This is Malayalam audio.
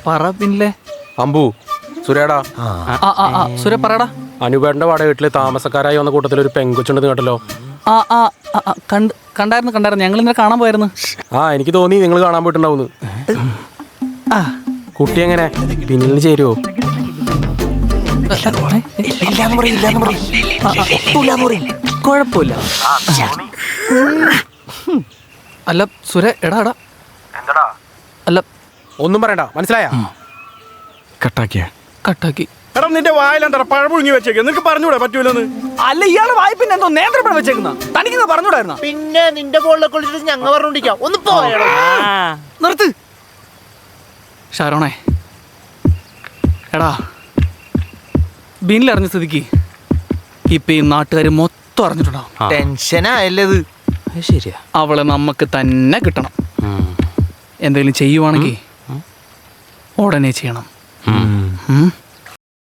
പറ പിന്നെ അമ്പു സുരേടാ സുരേ പറയടാ. അനുപേട്ടന്റെ വാടക വീട്ടില് താമസക്കാരായി വന്ന കൂട്ടത്തിൽ ഒരു പെങ്കൊച്ചുണ്ടെന്ന് കേട്ടല്ലോ. കണ്ടായിരുന്നു ഞങ്ങൾ ഇന്നലെ കാണാൻ പോയായിരുന്നു. എനിക്ക് തോന്നി നിങ്ങൾ കാണാൻ പോയിട്ടുണ്ടാവുന്നു. കുട്ടി എങ്ങനെ പിന്നിൽ ചേരുവോ? കുഴപ്പമില്ല. അല്ല സുരേ എടാ അല്ല ഒന്നും പറയണ്ട, മനസ്സിലായ? കട്ടാക്കി. എടാ നിന്റെ വായിലെന്താ പഴപുഴുങ്ങി വെച്ചേക്ക്? നിനക്ക് പറഞ്ഞൂടെ പറ്റൂലെന്ന്? അല്ല ഇയാള് വായ്പിന്നെ എന്തോ നേന്ത്രപ്പഴം വെച്ചേക്കുന്ന തനിക്ക് പറഞ്ഞൂടായിരുന്ന? പിന്നെ നിന്റെ ബോളിലൊക്കെ വിളിച്ചിട്ട് ഞങ്ങൾ പറഞ്ഞോണ്ടിരിക്കാം. ഒന്ന് പോയടാ. നിർത്ത് ഷാരോണേ. എടാ ബിന്നിലറിഞ്ഞ സ്ഥിതിക്ക് ഇപ്പൊ ഈ നാട്ടുകാർ മൊത്തം അറിഞ്ഞിട്ടുണ്ടാവും. ടെൻഷനായല്ലത്. ശരിയാ. അവളെ നമുക്ക് തന്നെ കിട്ടണം. എന്തെങ്കിലും ചെയ്യുവാണെങ്കിൽ ഉടനെ ചെയ്യണം.